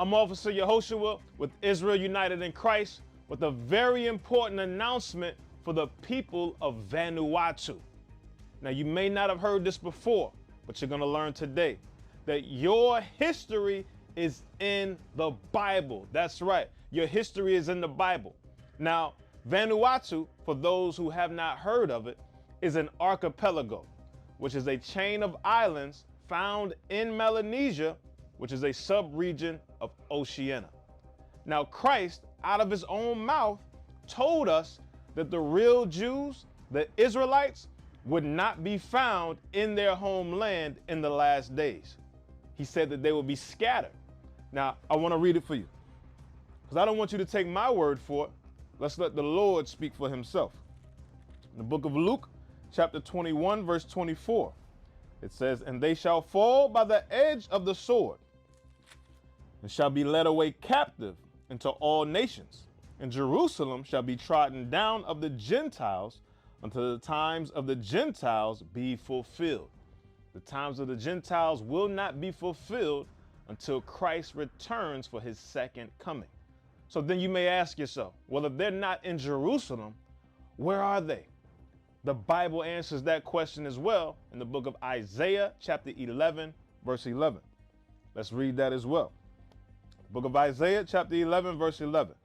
I'm Officer Yehoshua with Israel United in Christ with a very important announcement for the people of Vanuatu. Now, you may not have heard this before, but you're going to learn today that your history is in the Bible. That's right. Your history is in the Bible. Now, Vanuatu, for those who have not heard of it, is an archipelago, which is a chain of islands found in Melanesia, which is a sub-region of Oceania. Now, Christ, out of his own mouth, told us that the real Jews, the Israelites, would not be found in their homeland in the last days. He said that they would be scattered. Now, I want to read it for you, because I don't want you to take my word for it. Let's let the Lord speak for himself. In the book of Luke, chapter 21, verse 24, it says, "And they shall fall by the edge of the sword, and shall be led away captive into all nations. And Jerusalem shall be trodden down of the Gentiles until the times of the Gentiles be fulfilled." The times of the Gentiles will not be fulfilled until Christ returns for his second coming. So then you may ask yourself, well, if they're not in Jerusalem, where are they? The Bible answers that question as well in the book of Isaiah, chapter 11, verse 11. Let's read that as well. Book of Isaiah, chapter 11, verse 11.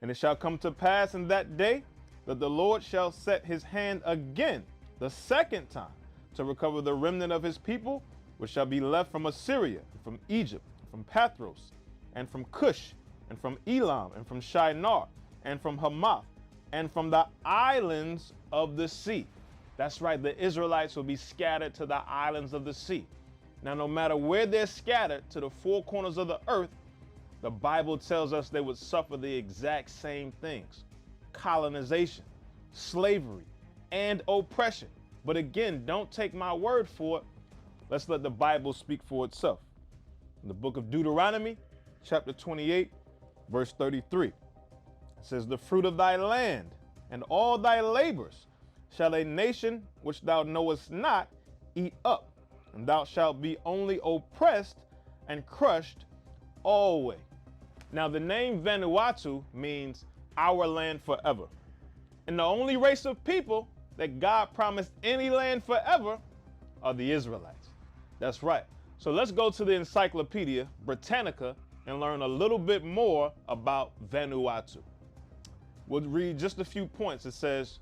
"And it shall come to pass in that day that the Lord shall set his hand again, the second time, to recover the remnant of his people, which shall be left from Assyria, and from Egypt, and from Pathros, and from Cush, and from Elam, and from Shinar, and from Hamath, and from the islands of the sea." That's right, the Israelites will be scattered to the islands of the sea. Now, no matter where they're scattered to the four corners of the earth, the Bible tells us they would suffer the exact same things: colonization, slavery, and oppression. But again, don't take my word for it. Let's let the Bible speak for itself. In the book of Deuteronomy, chapter 28, verse 33, it says, "The fruit of thy land and all thy labors shall a nation which thou knowest not eat up, and thou shalt be only oppressed and crushed always." Now, the name Vanuatu means our land forever. And the only race of people that God promised any land forever are the Israelites. That's right. So let's go to the Encyclopedia Britannica and learn a little bit more about Vanuatu. We'll read just a few points. It says,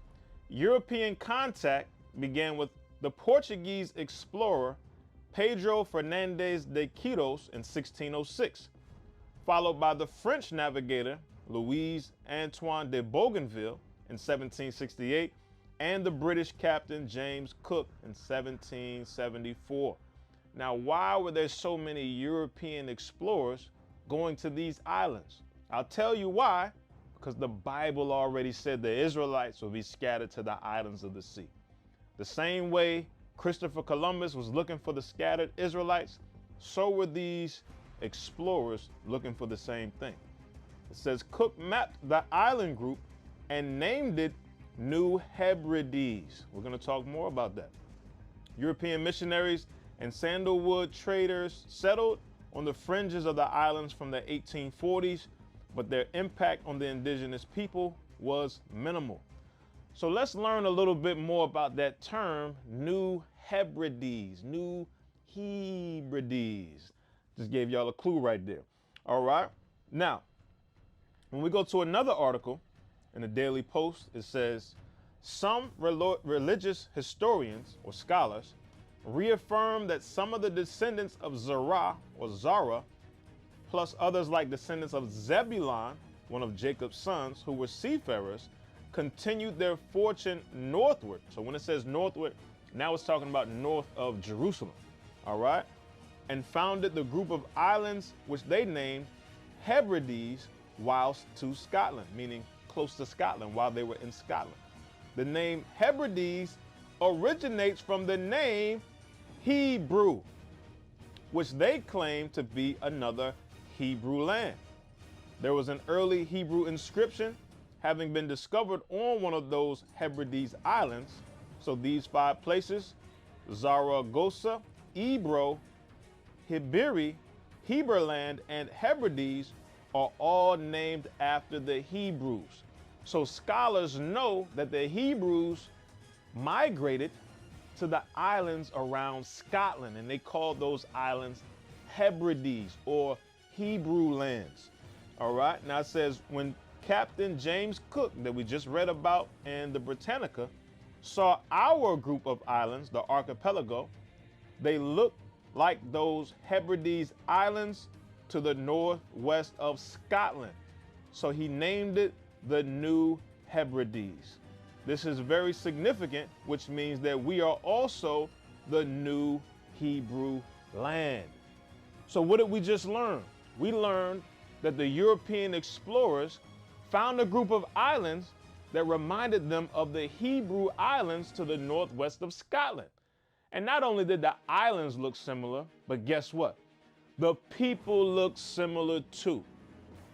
European contact began with the Portuguese explorer Pedro Fernandes de Queiroz in 1606. Followed by the French navigator Louis Antoine de Bougainville in 1768, and the British captain James Cook in 1774. Now, why were there so many European explorers going to these islands? I'll tell you why, because the Bible already said the Israelites will be scattered to the islands of the sea. The same way Christopher Columbus was looking for the scattered Israelites, so were these explorers looking for the same thing. It says Cook mapped the island group and named it New Hebrides. We're going to talk more about that. European missionaries and sandalwood traders settled on the fringes of the islands from the 1840s, but their impact on the indigenous people was minimal. So let's learn a little bit more about that term, New Hebrides, New Hebrides. Just gave y'all a clue right there. All right. Now, when we go to another article in the Daily Post, it says, some religious historians or scholars reaffirm that some of the descendants of Zerah or Zara, plus others like descendants of Zebulon, one of Jacob's sons, who were seafarers, continued their fortune northward. So when it says northward, now it's talking about north of Jerusalem. All right. And founded the group of islands which they named Hebrides whilst to Scotland, meaning close to Scotland while they were in Scotland. The name Hebrides originates from the name Hebrew, which they claim to be another Hebrew land. There was an early Hebrew inscription having been discovered on one of those Hebrides islands. So these 5 places, Zaragoza, Ebro, Hibiri, Heberland and Hebrides are all named after the Hebrews. So scholars know that the Hebrews migrated to the islands around Scotland, and they called those islands Hebrides or Hebrew lands. All right, now it says when Captain James Cook, that we just read about in the Britannica, saw our group of islands, the archipelago, they looked like those Hebrides Islands to the northwest of Scotland. So he named it the New Hebrides. This is very significant, which means that we are also the new Hebrew land. So what did we just learn? We learned that the European explorers found a group of islands that reminded them of the Hebrew islands to the northwest of Scotland. And not only did the islands look similar, but guess what? The people look similar too.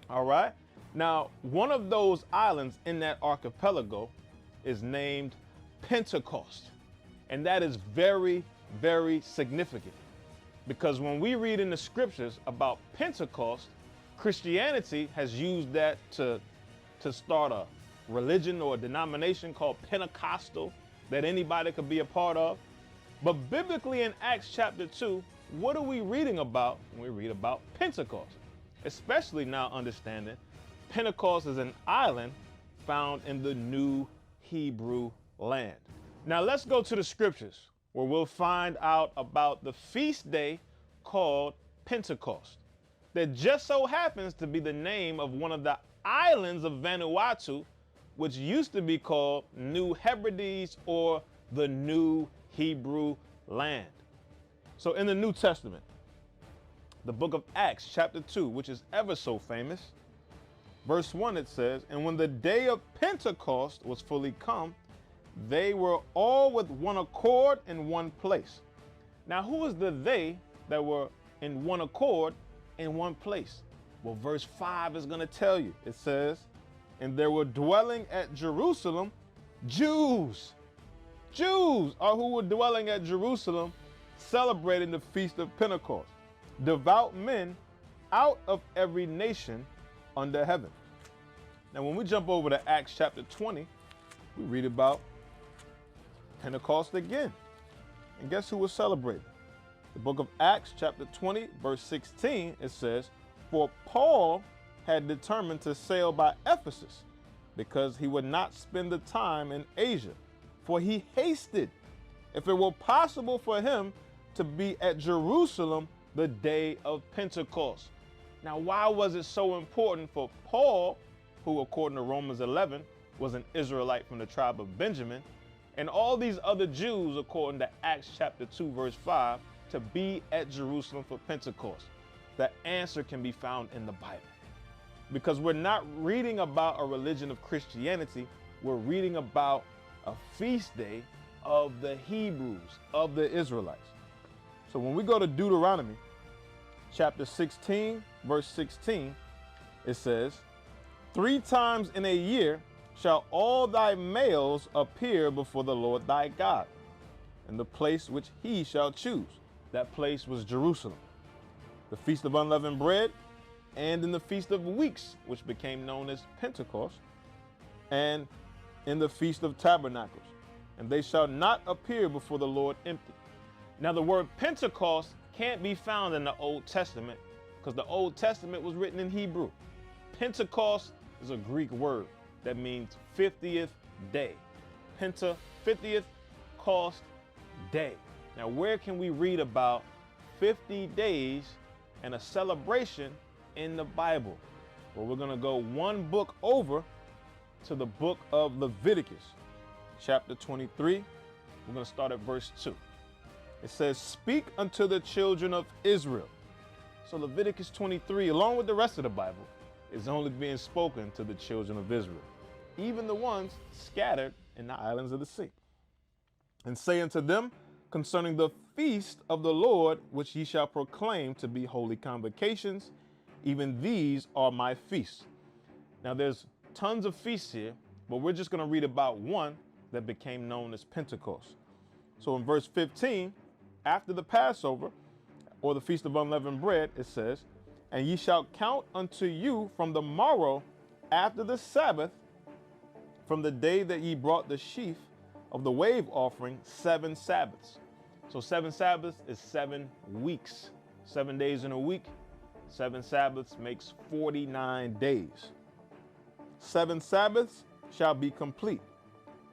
All right? Now, one of those islands in that archipelago is named Pentecost. And that is very, very significant, because when we read in the scriptures about Pentecost, Christianity has used that to start a religion or a denomination called Pentecostal that anybody could be a part of. But biblically in Acts chapter 2, what are we reading about when we read about Pentecost? Especially now understanding Pentecost is an island found in the New Hebrew land. Now let's go to the scriptures where we'll find out about the feast day called Pentecost, that just so happens to be the name of one of the islands of Vanuatu, which used to be called New Hebrides or the New Hebrew land. So in the New Testament, the book of Acts chapter 2, which is ever so famous, verse 1, it says, "And when the day of Pentecost was fully come, they were all with one accord in one place." Now, who is the they that were in one accord in one place? Well, verse 5 is going to tell you. It says, "And there were dwelling at Jerusalem Jews." Jews are who were dwelling at Jerusalem, celebrating the feast of Pentecost. Devout men out of every nation under heaven. Now, when we jump over to Acts chapter 20, we read about Pentecost again. And guess who was celebrating? The book of Acts chapter 20, verse 16, it says, "For Paul had determined to sail by Ephesus, because he would not spend the time in Asia, for he hasted, if it were possible for him, to be at Jerusalem the day of Pentecost." Now, why was it so important for Paul, who according to Romans 11 was an Israelite from the tribe of Benjamin, and all these other Jews, according to Acts chapter 2, verse 5, to be at Jerusalem for Pentecost? The answer can be found in the Bible. Because we're not reading about a religion of Christianity, we're reading about a feast day of the Hebrews, of the Israelites. So when we go to Deuteronomy chapter 16, verse 16, it says, "3 times in a year shall all thy males appear before the Lord thy God, in the place which he shall choose." That place was Jerusalem. The Feast of Unleavened Bread, and in the Feast of Weeks, which became known as Pentecost, and in the Feast of Tabernacles. And they shall not appear before the Lord empty. Now, the word Pentecost can't be found in the Old Testament, because the Old Testament was written in Hebrew. Pentecost is a Greek word that means 50th day. Penta, 50th, cost, day. Now, where can we read about 50 days and a celebration in the Bible? Well, we're going to go one book over to the book of Leviticus, chapter 23. We're going to start at verse 2. It says, "Speak unto the children of Israel." So Leviticus 23, along with the rest of the Bible, is only being spoken to the children of Israel, even the ones scattered in the islands of the sea. "And say unto them concerning the feast of the Lord, which ye shall proclaim to be holy convocations, even these are my feasts." Now, there's tons of feasts here, but we're just going to read about one that became known as Pentecost. So in verse 15, after the Passover, or the Feast of Unleavened Bread, it says, and ye shall count unto you from the morrow after the Sabbath, from the day that ye brought the sheaf of the wave offering, 7 Sabbaths. So 7 Sabbaths is 7 weeks. 7 days in a week, 7 Sabbaths makes 49 days. 7 Sabbaths shall be complete,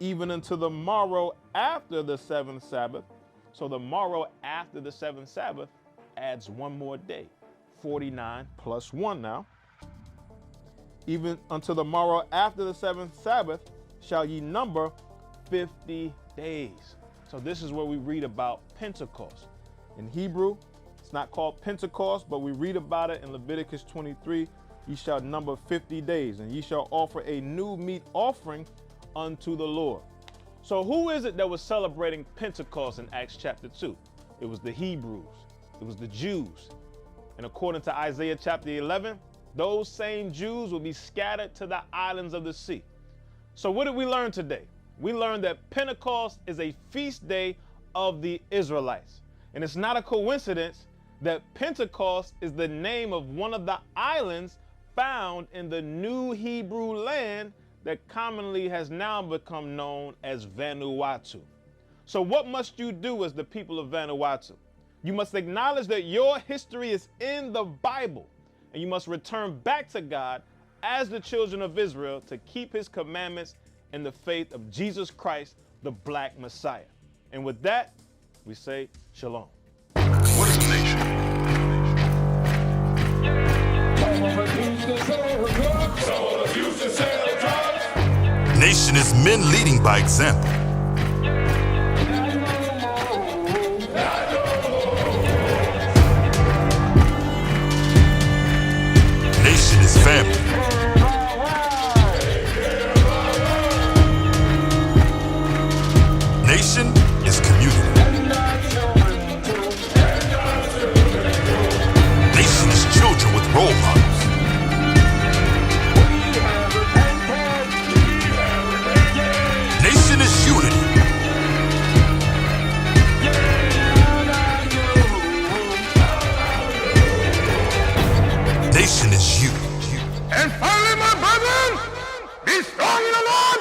even unto the morrow after the 7th Sabbath. So the morrow after the 7th Sabbath adds 1 more day, 49 plus 1 now. Even unto the morrow after the 7th Sabbath shall ye number 50 days. So this is where we read about Pentecost. In Hebrew, it's not called Pentecost, but we read about it in Leviticus 23. Ye shall number 50 days, and ye shall offer a new meat offering unto the Lord. So who is it that was celebrating Pentecost in Acts chapter 2? It was the Hebrews. It was the Jews. And according to Isaiah chapter 11, those same Jews will be scattered to the islands of the sea. So what did we learn today? We learned that Pentecost is a feast day of the Israelites. And it's not a coincidence that Pentecost is the name of one of the islands found in the new Hebrew land that commonly has now become known as Vanuatu. So what must you do as the people of Vanuatu? You must acknowledge that your history is in the Bible, and you must return back to God as the children of Israel to keep his commandments in the faith of Jesus Christ, the Black Messiah. And with that, we say shalom. What is a nation? Nation is men leading by example. Nation is family. Nation is community. Nation is children with role models. Nation is unity. Nation is you. And finally, my brethren, be strong in the Lord